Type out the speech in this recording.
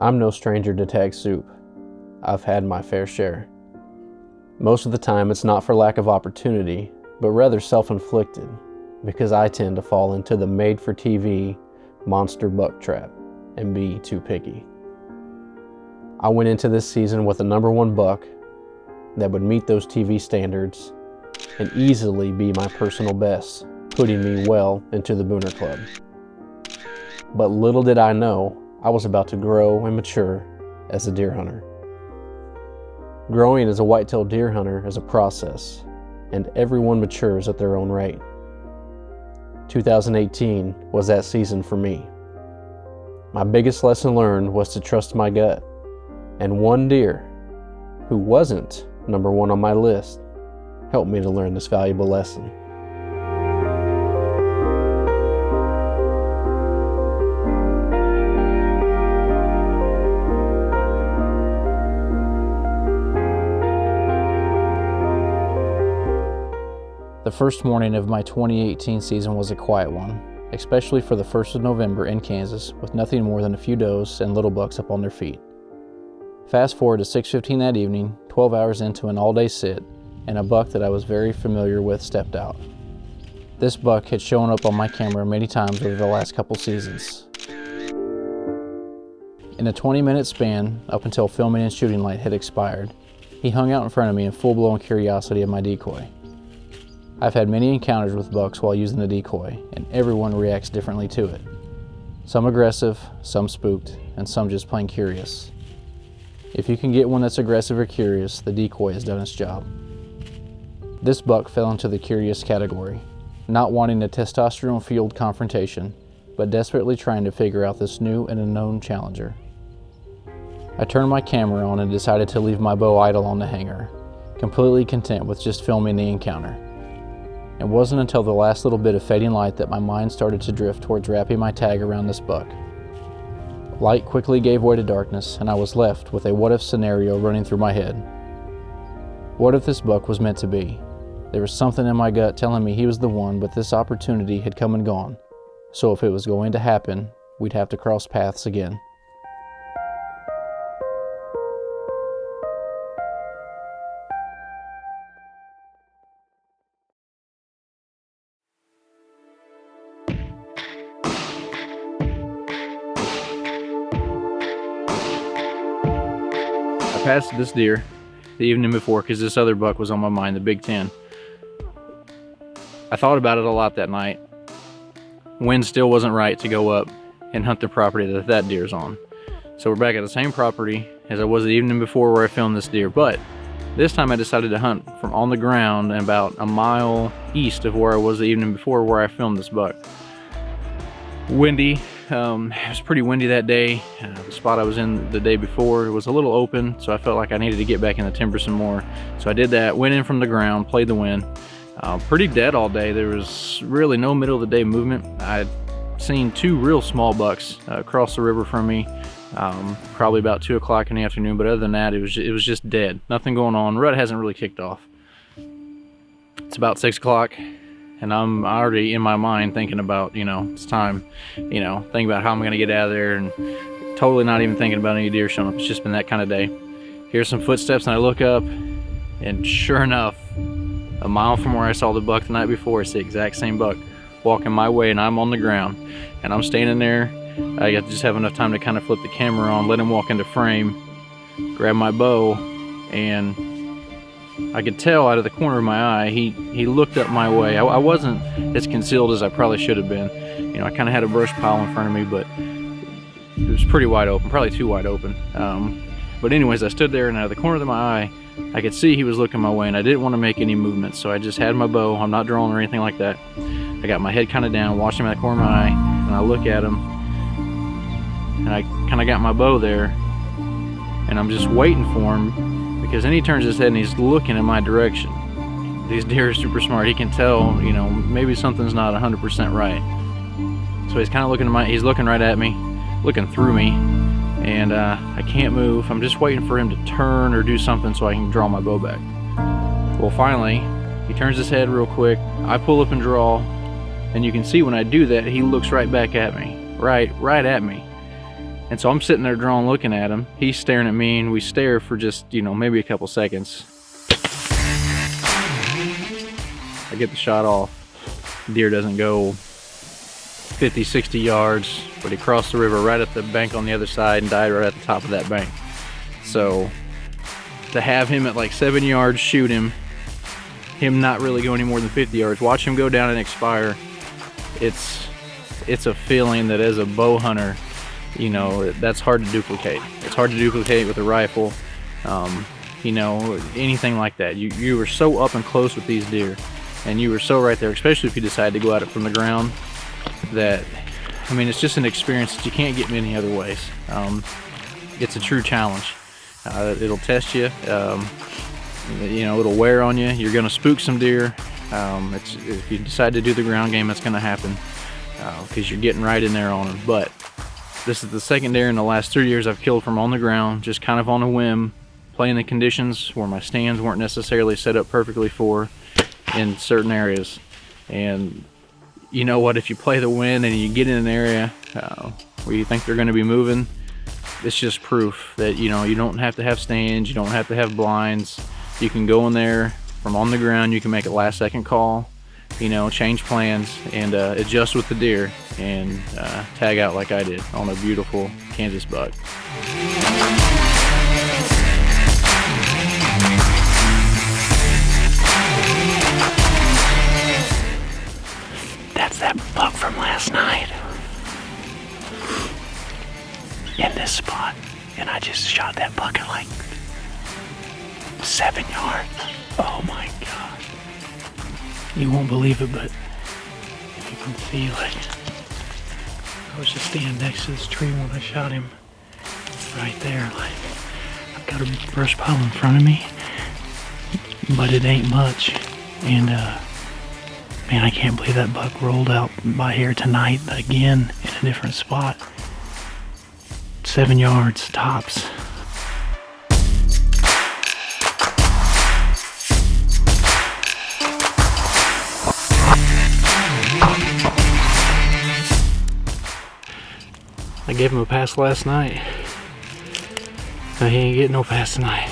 I'm no stranger to tag soup. I've had my fair share. Most of the time it's not for lack of opportunity, but rather self-inflicted, because I tend to fall into the made-for-TV monster buck trap and be too picky. I went into this season with a number one buck that would meet those TV standards and easily be my personal best, putting me well into the Booner Club. But little did I know, I was about to grow and mature as a deer hunter. Growing as a whitetail deer hunter is a process, and everyone matures at their own rate. 2018 was that season for me. My biggest lesson learned was to trust my gut, and one deer, who wasn't number one on my list, helped me to learn this valuable lesson. The first morning of my 2018 season was a quiet one, especially for the 1st of November in Kansas with nothing more than a few does and little bucks up on their feet. Fast forward to 6:15 that evening, 12 hours into an all-day sit, and a buck that I was very familiar with stepped out. This buck had shown up on my camera many times over the last couple seasons. In a 20-minute span, up until filming and shooting light had expired, he hung out in front of me in full-blown curiosity of my decoy. I've had many encounters with bucks while using the decoy, and everyone reacts differently to it. Some aggressive, some spooked, and some just plain curious. If you can get one that's aggressive or curious, the decoy has done its job. This buck fell into the curious category, not wanting a testosterone-fueled confrontation, but desperately trying to figure out this new and unknown challenger. I turned my camera on and decided to leave my bow idle on the hanger, completely content with just filming the encounter. It wasn't until the last little bit of fading light that my mind started to drift towards wrapping my tag around this buck. Light quickly gave way to darkness, and I was left with a what-if scenario running through my head. What if this buck was meant to be? There was something in my gut telling me he was the one, but this opportunity had come and gone. So if it was going to happen, we'd have to cross paths again. I passed this deer the evening before because this other buck was on my mind, the Big Ten. I thought about it a lot that night. Wind still wasn't right to go up and hunt the property that deer's on. So we're back at the same property as I was the evening before where I filmed this deer, but this time I decided to hunt from on the ground and about a mile east of where I was the evening before where I filmed this buck. Windy. It was pretty windy that day. The spot I was in the day before was a little open, so I felt like I needed to get back in the timber some more. So I did that, went in from the ground, played the wind. Pretty dead all day. There was really no middle of the day movement. I'd seen two real small bucks across the river from me, probably about 2 o'clock in the afternoon, but other than that, it was just dead. Nothing going on. Rut hasn't really kicked off. It's about 6 o'clock. And I'm already in my mind thinking about, it's time, thinking about how I'm going to get out of there and totally not even thinking about any deer showing up. It's just been that kind of day. Here's some footsteps and I look up and sure enough, a mile from where I saw the buck the night before, it's the exact same buck walking my way and I'm on the ground and I'm standing there. I got to just have enough time to kind of flip the camera on, let him walk into frame, grab my bow, and I could tell out of the corner of my eye, he looked up my way. I wasn't as concealed as I probably should have been. I kind of had a brush pile in front of me, but it was pretty wide open, probably too wide open. But anyways, I stood there and out of the corner of my eye, I could see he was looking my way and I didn't want to make any movements. So I just had my bow. I'm not drawing or anything like that. I got my head kind of down, watched him out of the corner of my eye, and I look at him and I kind of got my bow there and I'm just waiting for him. Because then he turns his head and he's looking in my direction. These deer are super smart. He can tell, maybe something's not 100% right. So he's kind of he's looking right at me, looking through me, and I can't move. I'm just waiting for him to turn or do something so I can draw my bow back. Well, finally, he turns his head real quick. I pull up and draw, and you can see when I do that, he looks right back at me, right at me. And so I'm sitting there drawn looking at him. He's staring at me, and we stare for just, maybe a couple seconds. I get the shot off. Deer doesn't go 50, 60 yards, but he crossed the river right at the bank on the other side and died right at the top of that bank. So to have him at like 7 yards shoot him not really go any more than 50 yards, watch him go down and expire, it's a feeling that as a bow hunter, that's hard to duplicate. It's hard to duplicate with a rifle, anything like that. You were so up and close with these deer, and you were so right there, especially if you decide to go at it from the ground, that, it's just an experience that you can't get many other ways. It's a true challenge. It'll test you, it'll wear on you. You're gonna spook some deer. If you decide to do the ground game, it's gonna happen, because you're getting right in there on them. But this is the second deer in the last 3 years I've killed from on the ground, just kind of on a whim, playing the conditions where my stands weren't necessarily set up perfectly for in certain areas. And you know what, if you play the wind and you get in an area where you think they're going to be moving, it's just proof that you don't have to have stands, you don't have to have blinds. You can go in there from on the ground, you can make a last second call, change plans, and adjust with the deer, and tag out like I did on a beautiful Kansas buck. That's that buck from last night in this spot, and I just shot that buck at like 7 yards. Oh my God. You won't believe it, but you can see, like, I was just standing next to this tree when I shot him. Right there, like, I've got a brush pile in front of me, but it ain't much. And man, I can't believe that buck rolled out by here tonight again in a different spot. 7 yards tops. I gave him a pass last night. Now he ain't getting no pass tonight.